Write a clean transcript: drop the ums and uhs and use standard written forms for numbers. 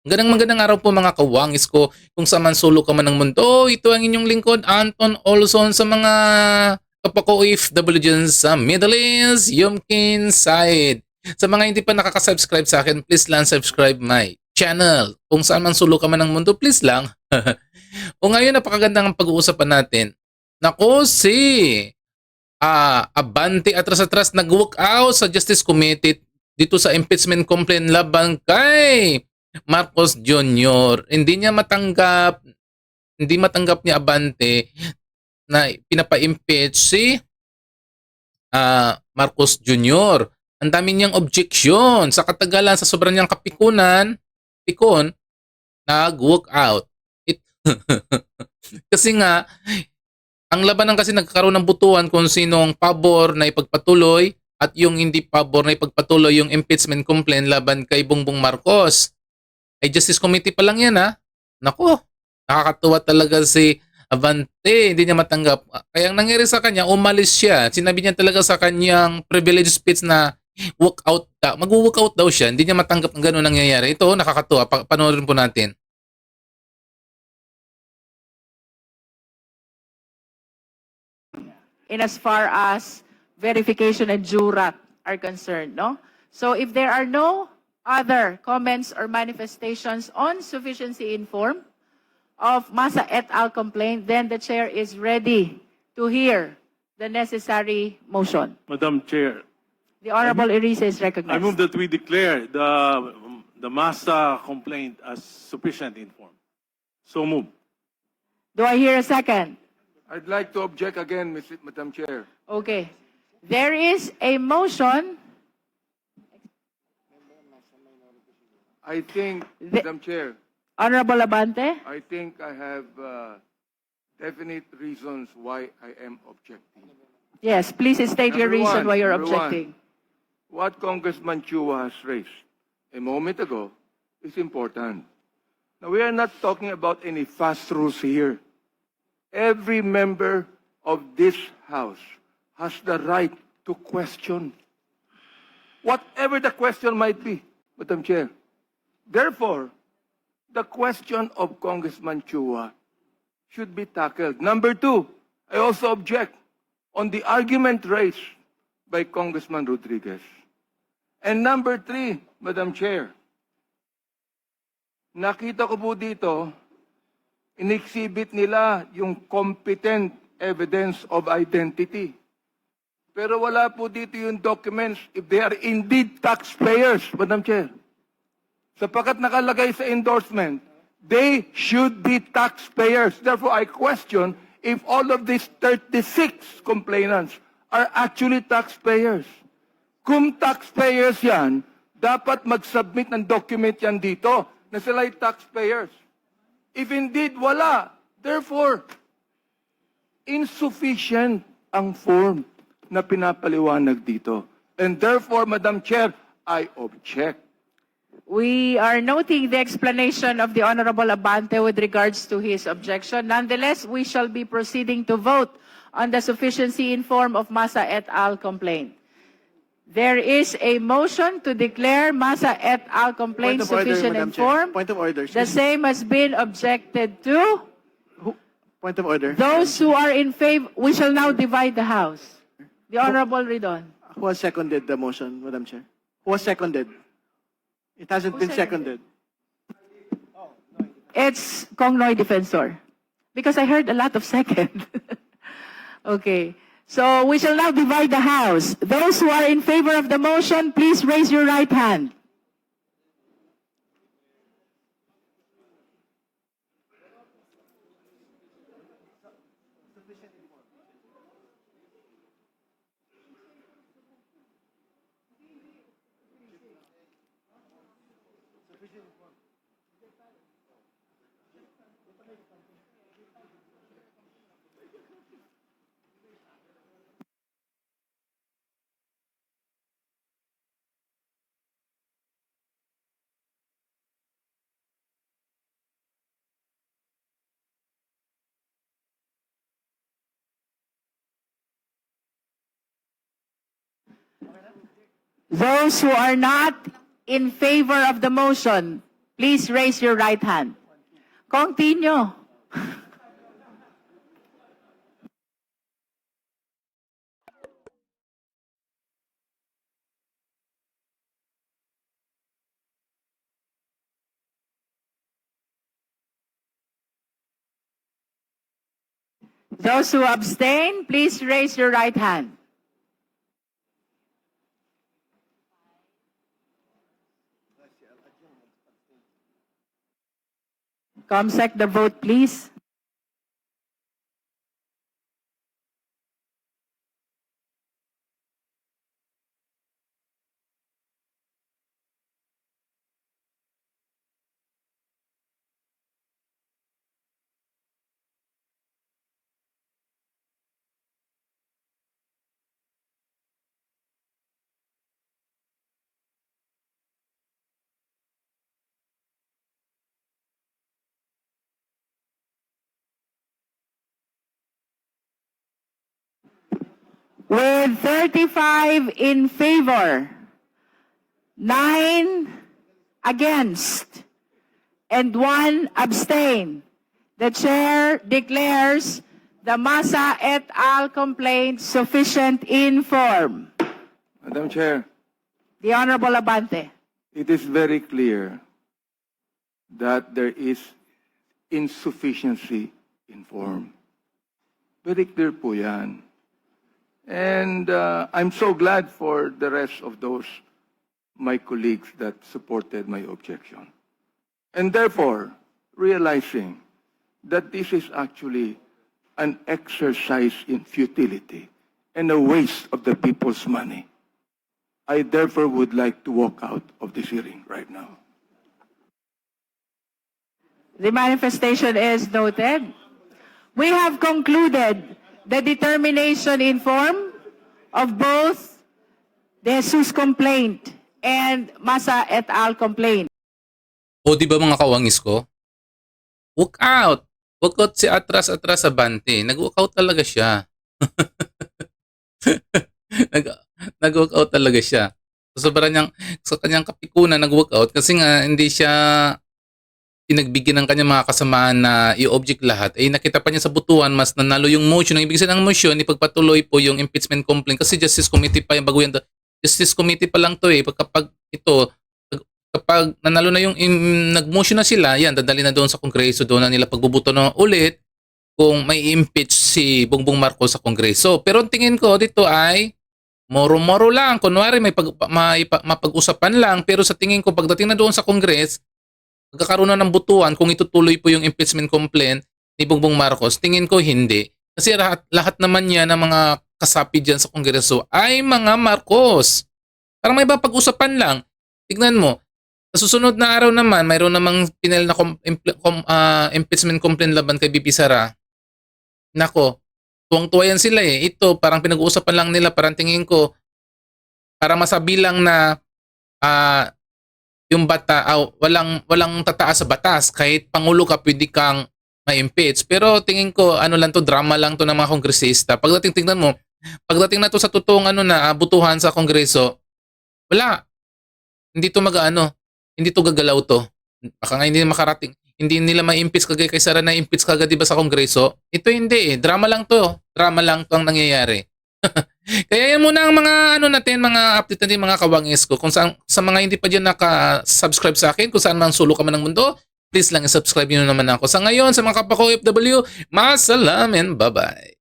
Magandang araw po mga kawangis ko. Kung sa man sulok ka man ng mundo, ito ang inyong lingkod, Anton Olson, sa mga kapako OFW dyan sa Middle East, Yumkin side. Sa mga hindi pa nakaka-subscribe sa akin, please lang subscribe my channel. Kung saan man sulok ka man ng mundo, please lang. O ngayon, napakagandang pag-uusapan natin. Nako, Abante atras-atras nag-walk out sa Justice Committee dito sa impeachment complaint laban kay Marcos Jr. Hindi matanggap ni Abante na pinapa-impeach si Marcos Jr. Ang dami niyang objection sa katagalan, sa sobrang niyang pikon, nag-walk out. Kasi nga, ang labanan kasi nagkakaroon ng butuan kung sinong pabor na ipagpatuloy at yung hindi pabor na ipagpatuloy yung impeachment complaint laban kay Bongbong Marcos. Ay Justice Committee pa lang yan Nako, nakakatuwa talaga si Abante, hindi niya matanggap. Kaya ang nangyari sa kanya, umalis siya. Sinabi niya talaga sa kanyang privilege speech na mag-walk out daw siya. Hindi niya matanggap ng gano'n nangyayari. Ito, nakakatuwa. Panoorin po natin. In as far as verification and jurat are concerned, no? So if there are no other comments or manifestations on sufficiency in form of Masa et al. Complaint, then the chair is ready to hear the necessary motion. Madam Chair, The Honorable Erice is I recognized. move that we declare the MASA complaint as sufficient in form. So move. Do I hear a second? I'd like to object again, Madam Chair. Okay. There is a motion. I think, Madam Chair, Honorable Abante? I think I have definite reasons why I am objecting. Yes, please state your Number reason one, why you're number one. objecting. What Congressman Chua has raised a moment ago is important. Now, we are not talking about any fast rules here. Every member of this House has the right to question, whatever the question might be, Madam Chair. Therefore, the question of Congressman Chua should be tackled. Number two, I also object on the argument raised by Congressman Rodriguez. And number three, Madam Chair, nakita ko po dito, in-exhibit nila yung competent evidence of identity. Pero wala po dito yung documents if they are indeed taxpayers, Madam Chair. Sapagkat nakalagay sa endorsement, they should be taxpayers. Therefore, I question if all of these 36 complainants are actually taxpayers. Kung taxpayers yan, dapat mag-submit ng document yan dito na sila ay taxpayers. If indeed wala, therefore, insufficient ang form na pinapaliwanag dito. And therefore, Madam Chair, I object. We are noting the explanation of the Honorable Abante with regards to his objection. Nonetheless, we shall be proceeding to vote on the sufficiency in form of Masa et al. Complaint. There is a motion to declare Masa et al. Complaint sufficient in form. Point of order. The same has been objected to. Point of order. Those who are in favor, we shall now divide the House. The Honorable Ridon. Who has seconded the motion, Madam Chair? Who has seconded? It hasn't been seconded. It's Kong Noy Defensor. Because I heard a lot of second. Okay. So we shall now divide the House. Those who are in favor of the motion, please raise your right hand. Those who are not in favor of the motion, please raise your right hand. Continue. Those who abstain, please raise your right hand. Comsec, the vote, please. With 35 in favor, 9 against, and 1 abstain, the chair declares the Masa et al. Complaint sufficient in form. Madam Chair, The Honorable Abante. it is very clear that there is insufficiency in form. Very clear po yan. And I'm so glad for the rest of those, my colleagues, that supported my objection. And therefore, realizing that this is actually an exercise in futility and a waste of the people's money, I therefore would like to walk out of this hearing right now. The manifestation is noted. We have concluded the determination in form of both the Jesus complaint and Masa et al. Complaint. O di ba mga kawangis ko? Walk out! Walk out si Atras Abante. Nag-walk out talaga siya. Nag-walk out talaga siya. Sa kanyang kapikunan, nag-walk out kasi nga hindi siya pinagbigyan ng kanyang mga kasamaan na i-object lahat, eh nakita pa niya sa butuan, mas nanalo yung motion. Ang ibig sabihin ng motion, ipagpatuloy po yung impeachment complaint kasi Justice Committee pa yung bago yan. Justice Committee pa lang to eh. Kapag nanalo na yung nag-motion na sila, yan, dadali na doon sa Kongreso, doon na nila pagbubuto na ulit kung may impeach si Bongbong Marcos sa Kongreso. Pero ang tingin ko dito ay moro-moro lang. Kunwari may mapag-usapan lang, pero sa tingin ko pagdating na doon sa Kongres, magkakaroon na ng butuan kung itutuloy po yung impeachment complaint ni Bongbong Marcos. Tingin ko hindi. Kasi lahat naman yan ng mga kasapi dyan sa Kongreso ay mga Marcos. Parang may ba pag-usapan lang. Tignan mo, sa susunod na araw naman, mayroon namang pinel na impeachment complaint laban kay BP Sara. Nako, tuwang-tuwa yan sila eh. Ito, parang pinag-uusapan lang nila. Parang tingin ko, para masabi lang na yung bata, walang tataas sa batas. Kahit pangulo ka, pwede kang ma-impeach. Pero tingin ko, lang to, drama lang to ng mga kongresista. Tingnan mo, pagdating na to sa totoong butuhan sa Kongreso, wala. Hindi to hindi to gagalaw to. Baka nga hindi makarating. Hindi nila ma-impeach kagaya kay Sara na impeach kagad diba sa Kongreso. Ito hindi eh. Drama lang to. Drama lang to ang nangyayari. Kaya yan muna ang mga natin, mga update natin, mga kawangis ko. Kung sa mga hindi pa dyan naka-subscribe sa akin, kung saan mang sulok ka man ng mundo, please lang i-subscribe nyo naman ako. Sa ngayon, sa mga kapako OFW, masalamin. Bye-bye.